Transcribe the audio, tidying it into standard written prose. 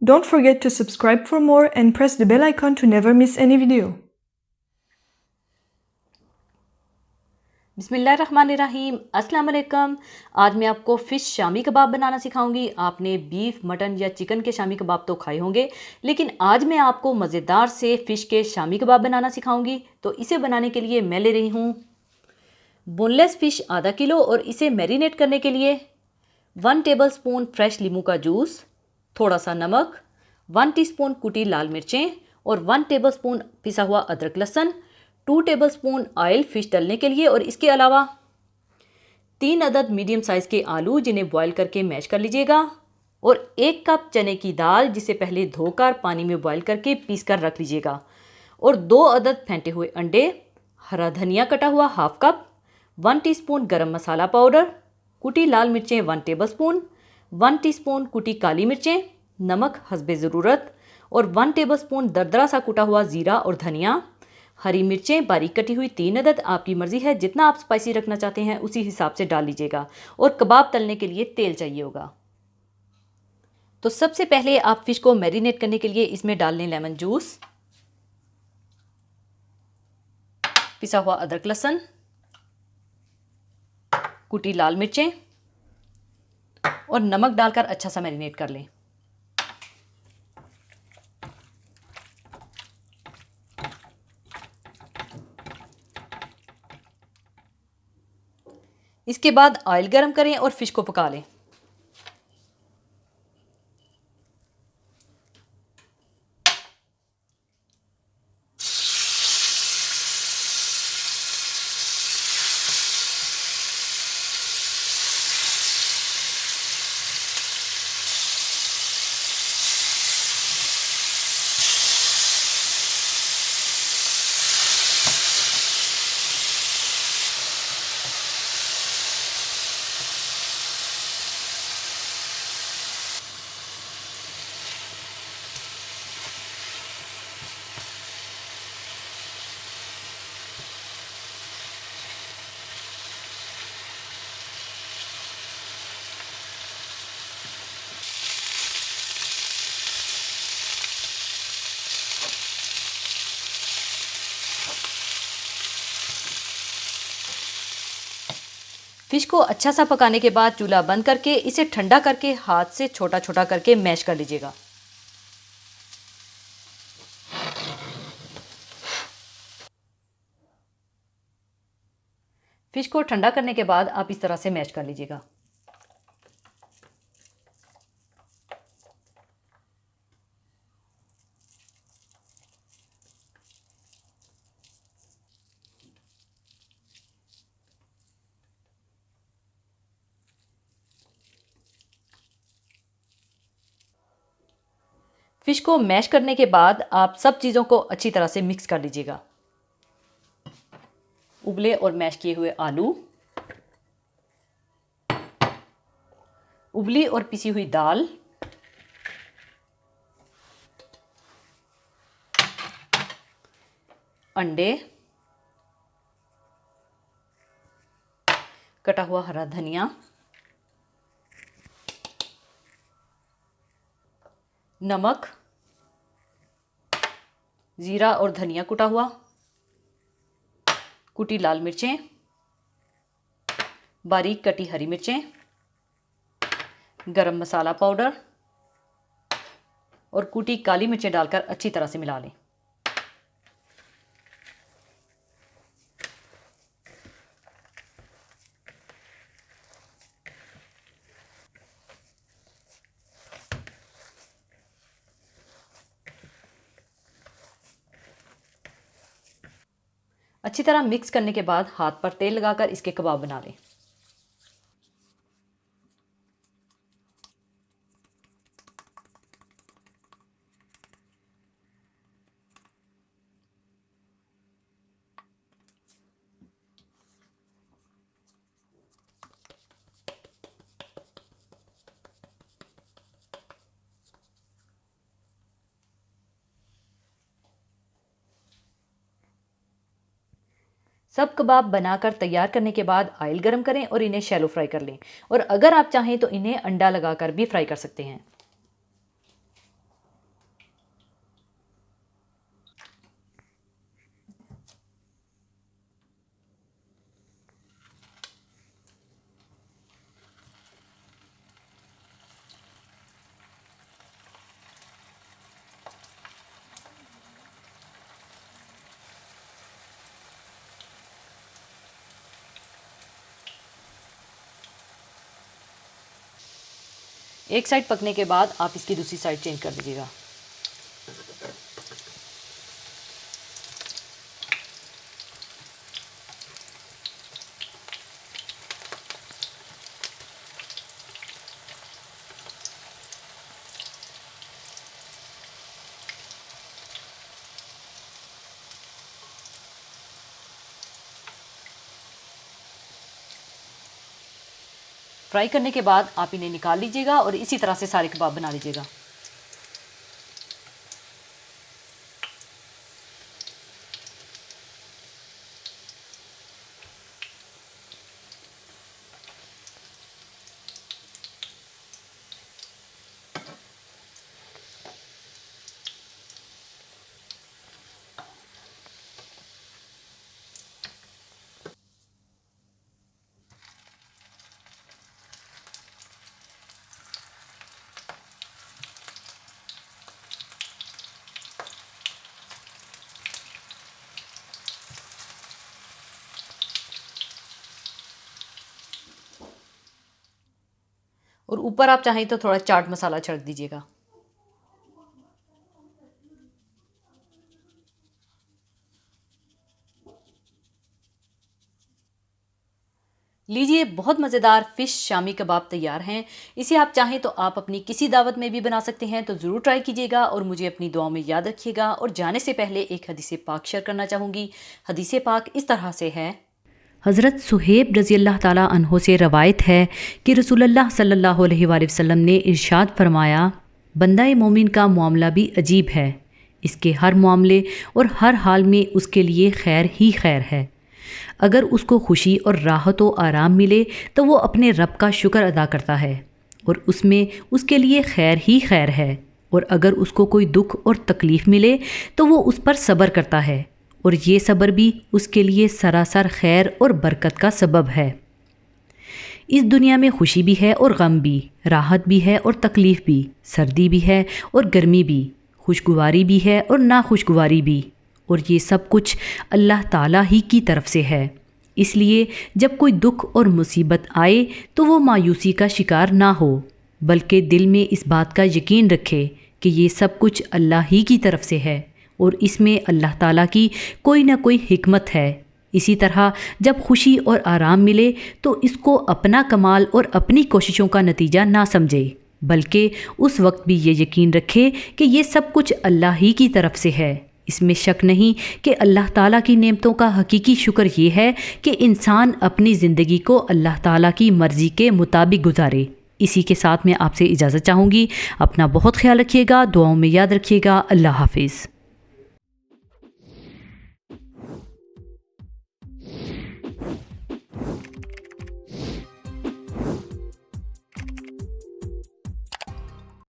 Don't forget to subscribe for more and press the bell icon to never miss any video. बिस्मिल्लाहिर्रहमानिर्रहीम, अस्सलाम वालेकुम। आज मैं आपको फ़िश शामी कबाब बनाना सिखाऊंगी। आपने बीफ, मटन या चिकन के शामी कबाब तो खाए होंगे, लेकिन आज मैं आपको मज़ेदार से फ़िश के शामी कबाब बनाना सिखाऊंगी। तो इसे बनाने के लिए मैं ले रही हूँ बोनलेस फ़िश आधा किलो, और इसे मैरिनेट करने के लिए 1 टेबलस्पून फ्रेश नींबू का जूस, थोड़ा सा नमक, 1 टीस्पून कुटी लाल मिर्चें और 1 टेबलस्पून पिसा हुआ अदरक लहसुन, 2 टेबलस्पून ऑयल फ़िश तलने के लिए, और इसके अलावा 3 अदद मीडियम साइज़ के आलू जिन्हें बॉईल करके मैश कर लीजिएगा, और 1 कप चने की दाल जिसे पहले धोकर पानी में बॉईल करके पीस कर रख लीजिएगा, और 2 अदद फेंटे हुए अंडे, हरा धनिया कटा हुआ हाफ कप, 1 टीस्पून गरम मसाला पाउडर, कुटी लाल मिर्चें 1 टेबलस्पून, 1 टीस्पून कुटी काली मिर्चें, नमक हस्बे ज़रूरत, और 1 टेबलस्पून दरदरा सा कुटा हुआ ज़ीरा और धनिया, हरी मिर्चें बारीक कटी हुई 3 अदद। आपकी मर्ज़ी है, जितना आप स्पाइसी रखना चाहते हैं उसी हिसाब से डाल लीजिएगा, और कबाब तलने के लिए तेल चाहिए होगा। तो सबसे पहले आप फ़िश को मैरिनेट करने के लिए इसमें डाल लें लेमन जूस, पिसा हुआ अदरक लहसुन, कुटी लाल मिर्चें और नमक डालकर अच्छा सा मैरिनेट कर लें। इसके बाद ऑयल गरम करें और फ़िश को पका लें। फ़िश को अच्छा सा पकाने के बाद चूल्हा बंद करके इसे ठंडा करके हाथ से छोटा छोटा करके मैश कर लीजिएगा। फ़िश को ठंडा करने के बाद आप इस तरह से मैश कर लीजिएगा। फ़िश को मैश करने के बाद आप सब चीज़ों को अच्छी तरह से मिक्स कर लीजिएगा। उबले और मैश किए हुए आलू, उबली और पिसी हुई दाल, अंडे, कटा हुआ हरा धनिया, नमक, ज़ीरा और धनिया कुटा हुआ, कुटी लाल मिर्चें, बारीक कटी हरी मिर्चें, गरम मसाला पाउडर और कुटी काली मिर्चें डालकर अच्छी तरह से मिला लें। अच्छी तरह मिक्स करने के बाद हाथ पर तेल लगाकर इसके कबाब बना लें। सब कबाब बनाकर तैयार करने के बाद ऑयल गरम करें और इन्हें शैलो फ्राई कर लें, और अगर आप चाहें तो इन्हें अंडा लगाकर भी फ्राई कर सकते हैं। एक साइड पकने के बाद आप इसकी दूसरी साइड चेंज कर दीजिएगा। फ्राई करने के बाद आप इन्हें निकाल लीजिएगा और इसी तरह से सारे कबाब बना लीजिएगा। और ऊपर आप चाहें तो थोड़ा चाट मसाला छिड़क दीजिएगा। लीजिए, बहुत मज़ेदार फ़िश शामी कबाब तैयार हैं। इसे आप चाहें तो आप अपनी किसी दावत में भी बना सकते हैं, तो ज़रूर ट्राई कीजिएगा और मुझे अपनी दुआओं में याद रखिएगा। और जाने से पहले एक हदीस पाक शेयर करना चाहूँगी। हदीस पाक इस तरह से है। हज़रत सुहेब रज़ी अल्लाह ताला अन्हो से रवायत है कि रसूलुल्लाह सल्लल्लाहु अलैहि वसल्लम ने इरशाद फरमाया, बंदा मोमिन का मामला भी अजीब है। इसके हर मामले और हर हाल में उसके लिए खैर ही खैर है। अगर उसको खुशी और राहत व आराम मिले तो वो अपने रब का शुक्र अदा करता है और उसमें उसके लिए खैर ही खैर है। और अगर उसको कोई दुख और तकलीफ़ मिले तो वो उस पर सब्र करता है और ये सब्र भी उसके लिए सरासर खैर और बरकत का सबब है। इस दुनिया में खुशी भी है और गम भी, राहत भी है और तकलीफ़ भी, सर्दी भी है और गर्मी भी, खुशगवारी भी है और नाखुशगवारी भी। और ये सब कुछ अल्लाह ताला ही की तरफ से है। इसलिए जब कोई दुख और मुसीबत आए तो वो मायूसी का शिकार ना हो, बल्कि दिल में इस बात का यकीन रखे कि ये सब कुछ अल्लाह ही की तरफ से है और इसमें अल्लाह ताला की कोई ना कोई हिकमत है। इसी तरह जब खुशी और आराम मिले तो इसको अपना कमाल और अपनी कोशिशों का नतीजा ना समझे, बल्कि उस वक्त भी ये यकीन रखे कि ये सब कुछ अल्लाह ही की तरफ से है। इसमें शक नहीं कि अल्लाह ताला की नेमतों का हकीकी शुक्र ये है कि इंसान अपनी ज़िंदगी को अल्लाह ताला की मर्ज़ी के मुताबिक गुजारे। इसी के साथ मैं आपसे इजाज़त चाहूँगी। अपना बहुत ख्याल रखिएगा, दुआओं में याद रखिएगा। अल्लाह हाफिज़।